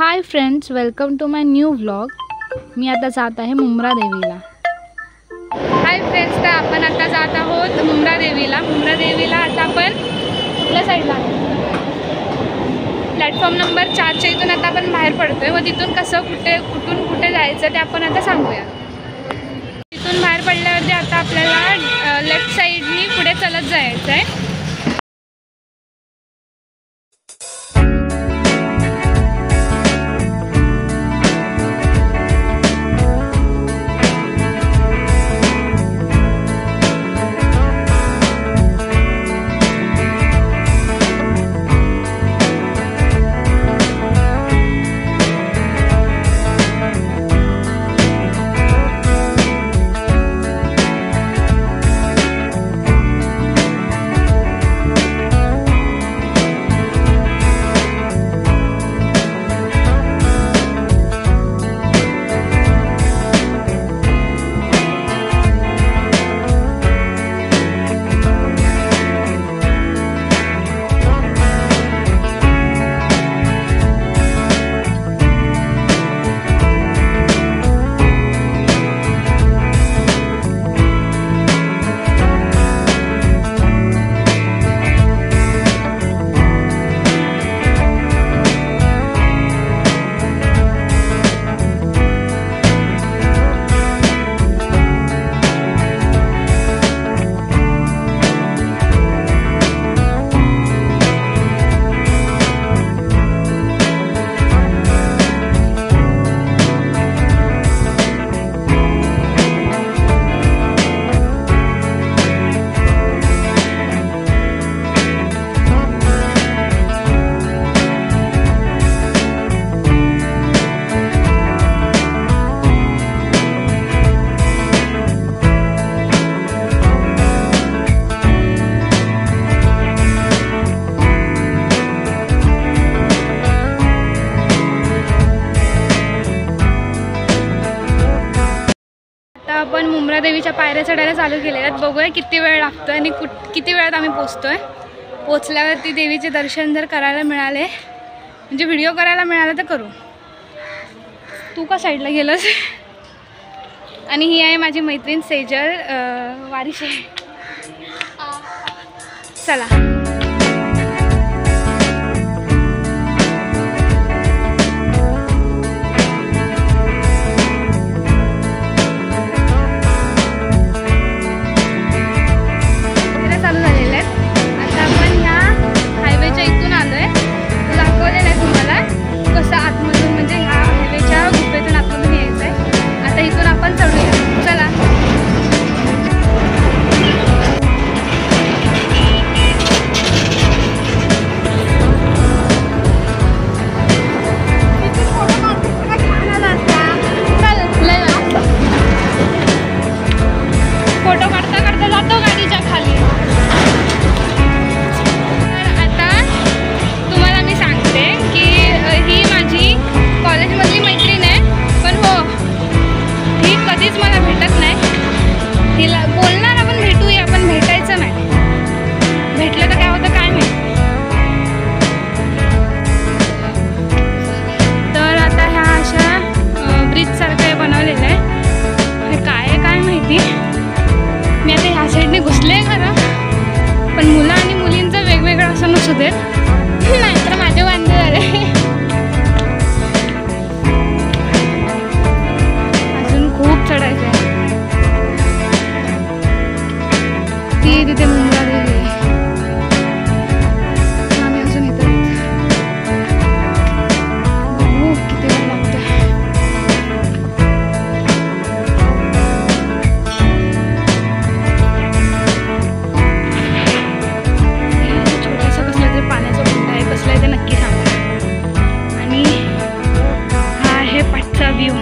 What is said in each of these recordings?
High friends, welcome to my new vlog. मी आता जात आहे मुंब्रा देवीला। हाय फ्रेंड्स, तर आपण आता जात आहोत मुंब्रा देवीला। मुंब्रा देवीला आता आपण कुठल्या साईडला प्लॅटफॉर्म नंबर 4च्या इथून आता आपण बाहेर पडतोय व तिथून कसं कुठून कुठे जायचं ते आपण आता सांगूया। तिथून बाहेर पडल्यावरती आता आपल्याला लेफ्ट साईडनी पुढे चालत जायचं आहे। आपण मुंब्रा देवीच्या पायऱ्या चढायला चालू केलेल्या आहेत। बघूया किती वेळ लागतोय आणि किती वेळात आम्ही पोचतोय। पोचल्यावरती देवीचे दर्शन जर करायला मिळाले, म्हणजे व्हिडिओ करायला मिळाला तर करू। तू का साईडला गेलंस? आणि ही आहे माझी मैत्रीण सेजल वारिशे। चला नाही तर माझे वांदे झाले। अजून खूप चढायचं आहे। ती तिथे मुंब्रा देवी आम्ही अजून इथे किती वेळ लागतोय। छोटासा कसला तरी पाण्याचा कुंड आहे, कसला आहे ते नक्की सांगा। आणि हा आहे पाठचा व्ह्यू।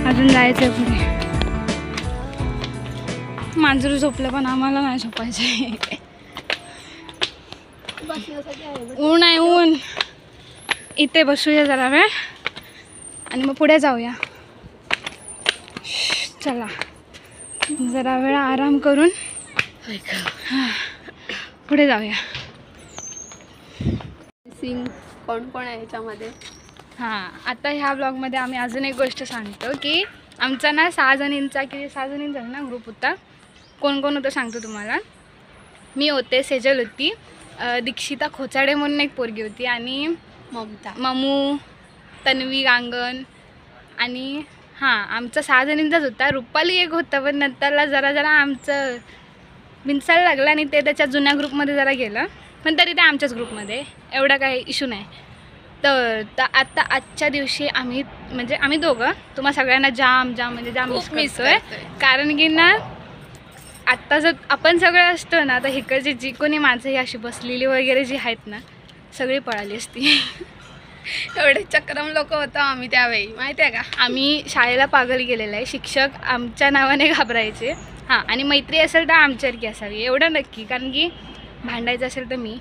अजून जायचंय पुढे। मांजर झोपलं पण आम्हाला नाही झोपायचं। ऊन आहे ऊन। इथे बसूया जरा वेळ आणि मग पुढे जाऊया। चला जरा वेळ आराम करून पुढे जाऊया। सिंग कोण कोण आहे ह्याच्यामध्ये. हां, आता ह्या ब्लॉगमध्ये आम्ही अजून एक गोष्ट सांगतो की आमचा ना 6 जणींचा ना ग्रुप होता. कोण कोण होतं सांगतो तुम्हाला. मी होते, सेजल होती, दीक्षिता खोचाडे म्हणून एक पोरगी होती, आणि ममू, तन्वी गांगण, आणि हां आमचा 6 जणींचाच होता. रुपाली एक होता, पण नंतरला जरा आमचं मिन्सायला लागलं आणि ते त्याच्या जुन्या ग्रुपमध्ये जरा गेलं, पण तरी ते आमच्याच ग्रुपमध्ये, एवढा काही इश्यू नाही. तर आता आजच्या दिवशी आम्ही दोघं तुम्हाला सगळ्यांना जाम मिस करतोय. कारण की ना आत्ता जर आपण सगळं असतो ना, तर इकडची जी कोणी माणसं ही अशी बसलेली वगैरे जी आहेत ना, सगळी पळाली असती. एवढे चक्रम लोक होतो आम्ही त्यावेळी, माहिती आहे का. आम्ही शाळेला पागल गेलेलं आहे. शिक्षक आमच्या नावाने घाबरायचे. हां, आणि मैत्री असेल तर आमच्यासारखी असावी, एवढं नक्की. कारण की भांडायचं असेल तर मी,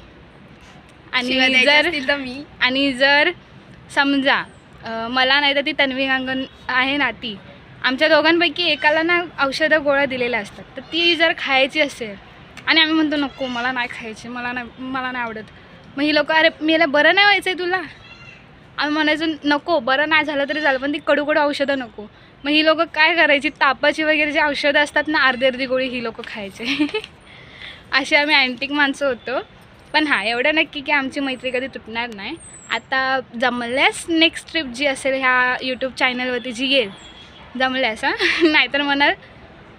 आणि जर समजा मला नाही तर ती तन्वी गांगण आहे ना, ती आमच्या दोघांपैकी एकाला ना औषधं गोळ्या दिलेल्या असतात, तर ती जर खायची असेल आणि आम्ही म्हणतो नको मला नाही खायची, मला नाही आवडत, मग ही लोक अरे मेला बरं नाही व्हायचं आहे तुला, आम्ही म्हणायचो नको बरं नाही झालं तरी झालं, पण ती कडू औषधं नको. मग ही लोक काय करायची, तापाची वगैरे जी औषधं असतात ना, अर्धी गोळी ही लोक खायचे. अशी आम्ही अँटिक माणसं होतो. पण हां, एवढं नक्की की आमची मैत्री कधी तुटणार नाही. आता जमल्यास नेक्स्ट ट्रिप जी असेल ह्या यूट्यूब चॅनलवरती जी येईल, जमल्यास हां, नाहीतर म्हणाल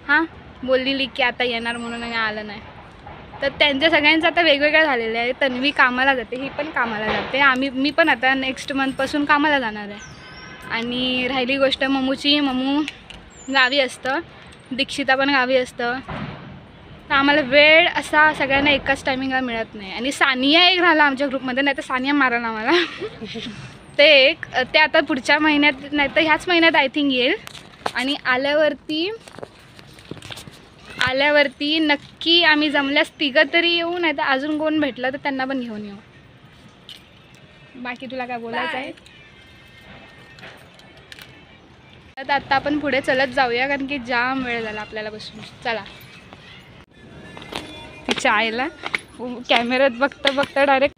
हां बोललेली की आता येणार म्हणून आणि आलं नाही. तर त्यांच्या सगळ्यांचं आता वेगवेगळं झालेलं आहे. तन्वी कामाला जाते, ही पण कामाला जाते, मी पण आता नेक्स्ट मंथपासून कामाला जाणार आहे. आणि राहिली गोष्ट ममूची, ममू गावी असतं, दीक्षिता पण गावी असतं, तर आम्हाला वेळ असा सगळ्यांना एकाच टायमिंगला मिळत नाही. आणि सानिया एक राहिला आमच्या ग्रुपमध्ये, नाही तर सानिया मारल आम्हाला. ते आता पुढच्या महिन्यात नाही तर ह्याच महिन्यात आय थिंक येईल. आणि आल्यावरती नक्की आम्ही जमल्यास तिघं तरी येऊ, नाही तर अजून कोण भेटलं तर त्यांना पण घेऊन येऊ. बाकी तुला काय बोलायचं आहे? तर आता आपण पुढे चलत जाऊया, कारण की जाम वेळ झाला आपल्याला बसून. चला. तिच्या आईला कॅमेऱ्यात बघता डायरेक्ट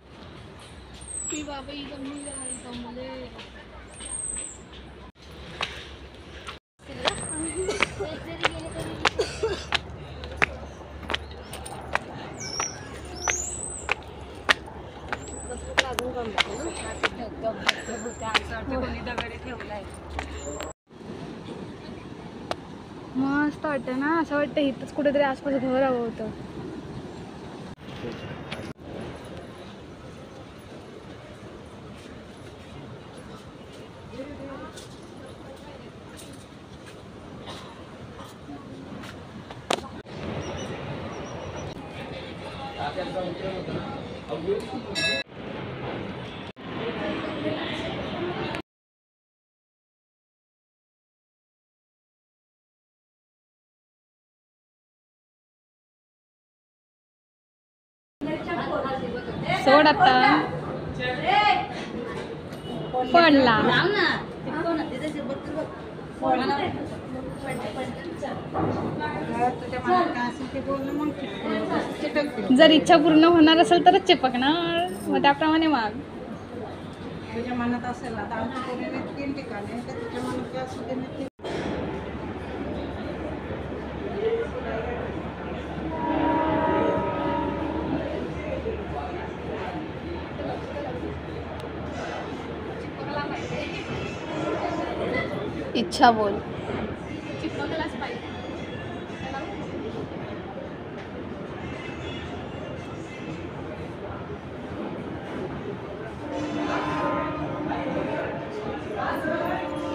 मस्त वाटतं ना, असं वाटतं इथंच कुठेतरी आसपास घर हवं होतं. सोड आता पडला. जर इच्छा पूर्ण होणार असेल तरच चिपकणार, मग त्याप्रमाणे माग. तुझ्या मनात असेल आता आमच्या कोणी 3 ठिकाणी तर तुझ्या मनात काय असू दे. इच्छा बोल.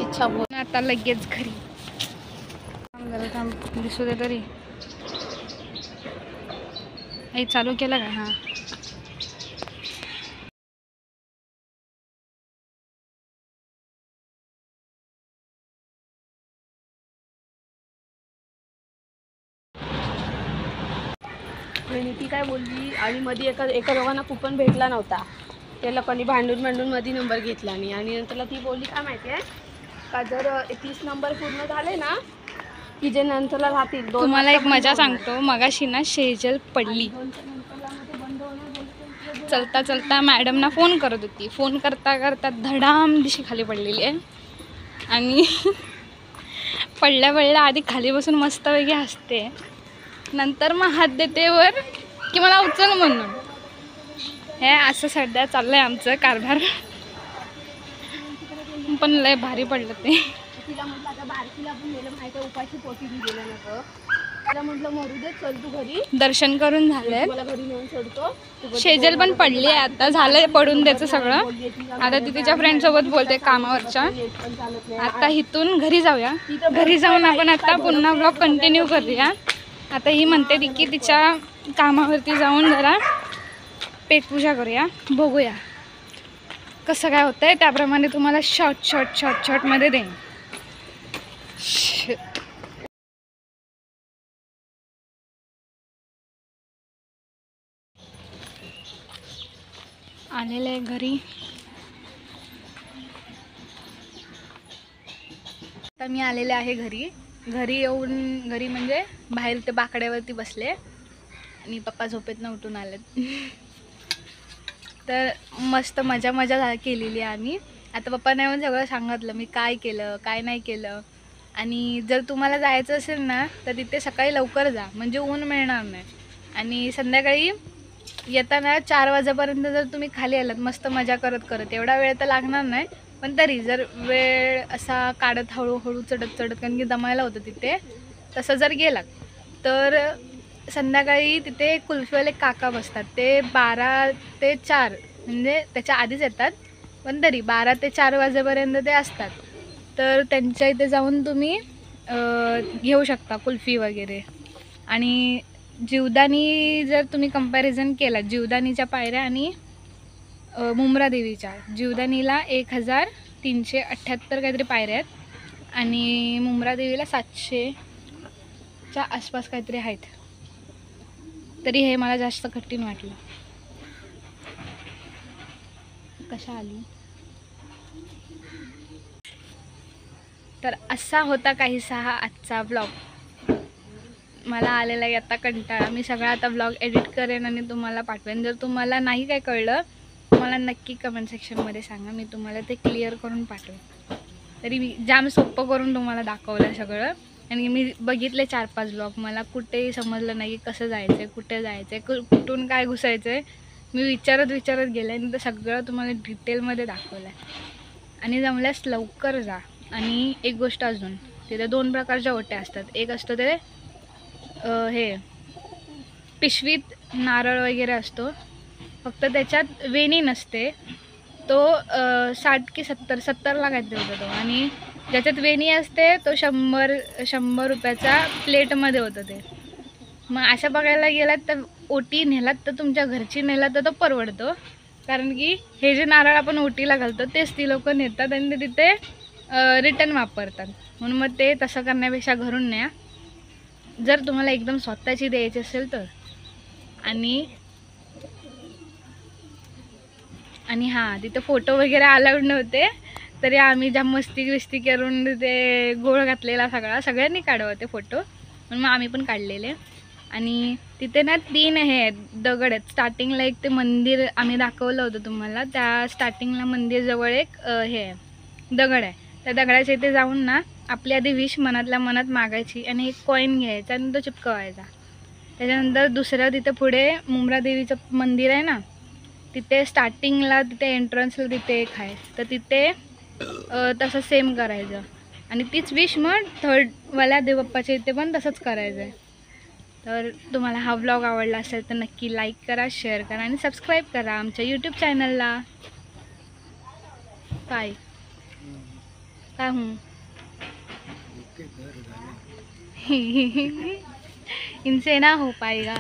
इच्छा बोल. आता लगेच घरी दिसू दे तरी. हे चालू केलं का? हां. आणि ती काय बोलली, आणि मध्ये एका दोघांना कुपन भेटला नव्हता, त्या लोकांनी भांडून मध्ये नंबर घेतला नाही. आणि नंतरला ती बोलली काय माहिती आहे का, जर 30 नंबर पूर्ण झाले ना की जे नंतरला राहतील. तुम्हाला एक मजा सांगतो, मगाशी ना शेजल पडली चलता चलता मॅडमना फोन करत होती. फोन करता करता धडाम दिशी खाली पडलेली आहे. आणि पडल्या आधी खाली बसून मस्तपैकी हसते, नंतर मग हात देते वर की मला उचल म्हणून. हे असं सध्या चाललंय आमचं कारभार. पण लय भारी पडलं ते. तिला म्हटलं आता बारकीला पण गेलं माहिती आहे, उपाशी पोटी गेलं नको. तिला म्हटलं मरू दे, चल तू घरी, दर्शन करून झालंय. मला घरी नेऊन सोडतो. शेजल पण पडली आहे आता, झालंय पडून द्यायचं सगळं. आता ती तिच्या फ्रेंड सोबत बोलते कामावरच्या. आता इथून घरी जाऊया. घरी जाऊन आपण आता पुन्हा ब्लॉग कंटिन्यू करूया. आता ही म्हणते की तिच्या कामावरती जाऊन जरा पेटपूजा करूया. बघूया कसं काय होतंय, त्याप्रमाणे तुम्हाला शॉर्ट मध्ये देईन. आलेलं आहे घरी. आता मी आलेले आहे घरी. घरी येऊन घरी म्हणजे बाहेर ते बाकड्यावरती बसले आणि पप्पा झोपेतनं उठून आलेत. तर मस्त मजा केलेली आहे आम्ही. आता पप्पाने येऊन सगळं सांगितलं मी काय केलं काय नाही केलं. आणि जर तुम्हाला जायचं असेल ना तर तिथे सकाळी लवकर जा, म्हणजे ऊन मिळणार नाही. आणि संध्याकाळी येताना 4 वाजेपर्यंत जर तुम्ही खाली आलात मस्त मजा करत एवढा वेळ तर लागणार नाही, पण तरी जर वेळ असा काढत हळूहळू चढत कारण की दमायला होतं तिथे, तसं जर गेलात तर संध्याकाळी तिथे कुल्फीवाले काका बसतात. ते 12 ते 4 म्हणजे त्याच्या आधीच येतात, पण तरी 12 ते 4 वाजेपर्यंत ते असतात. तर त्यांच्या इथे जाऊन तुम्ही घेऊ शकता कुल्फी वगैरे. आणि जीवदानी जर तुम्ही कंपॅरिझन केला, जीवदानीच्या पायऱ्या आणि मुंब्रा देवीच्या, जीवदानीला 1378 काहीतरी पायऱ्या आहेत आणि मुंब्रा देवीला 700च्या आसपास काहीतरी आहेत. तरी हे मला जास्त कठीण वाटलं. कशा आली. तर असा होता काहीसा हा आजचा ब्लॉग. मला आलेला आहे आता कंटाळा. मी सगळा आता ब्लॉग एडिट करेन आणि तुम्हाला पाठवेन. जर तुम्हाला नाही काय कळलं मला नक्की कमेंट सेक्शनमध्ये सांगा, मी तुम्हाला ते क्लिअर करून पाठवेन. तरी मी जाम सोपं करून तुम्हाला दाखवलं सगळं. आणि मी बघितले 4-5 ब्लॉग, मला कुठेही समजलं नाही की कसं जायचं आहे, कुठे जायचं आहे, कुठून काय घुसायचं आहे. मी विचारत गेले आणि ते सगळं तुम्हाला डिटेलमध्ये दाखवलं आहे. आणि जमल्यास लवकर जा. आणि एक गोष्ट अजून, तिथे 2 प्रकारच्या ओट्या असतात. एक असतं ते हे पिशवीत नारळ वगैरे असतो, फक्त त्याच्यात वेणी नसते. तो 60 की 70ला काहीतरी होता तो. आणि ज्याच्यात वेणी असते तो 100 रुपयाचा प्लेटमध्ये होतं ते. मग अशा बघायला गेलात तर ओटी नेलात तर तुमच्या घरची नेलात तर तो परवडतो, कारण की हे जे नारळ आपण ओटीला घालतो तेच ती लोक नेतात आणि ते तिथे रिटर्न वापरतात. म्हणून मग ते तसं करण्यापेक्षा घरून न्या, जर तुम्हाला एकदम स्वतःची द्यायची असेल तर. आणि हां, तिथे फोटो वगैरे अलाउड नव्हते, तरी आम्ही ज्या मस्ती करून ते गोळ घातलेला सगळ्यांनी काढावं ते फोटो, म्हणून मग आम्ही पण काढलेले. आणि तिथे ना 3 हे आहेत दगड आहेत. स्टार्टिंगला एक ते मंदिर आम्ही दाखवलं होतं तुम्हाला, त्या स्टार्टिंगला मंदिरजवळ एक हे आहे दगड आहे. त्या दगडाच्या इथे जाऊन ना आपली आधी विश मनातल्या मनात मागायची आणि एक कॉईन घ्यायचा आणि तो चिपकवायचा. त्याच्यानंतर दुसरं तिथे पुढे मुंब्रा देवीचं मंदिर आहे ना, तिथे स्टार्टिंगला तिथे एंट्रन्सला तिथे एक आहे, तर तिथे तसं सेम करायचं. आणि तीच विश मग 3rd देवबाप्पाच्या इथे पण तसंच करायचं आहे. तर तुम्हाला हा व्लॉग आवडला असेल तर नक्की लाईक करा, शेअर करा आणि सबस्क्राईब करा आमच्या यूट्यूब चॅनलला. काय इनसे ना हो पाएगा.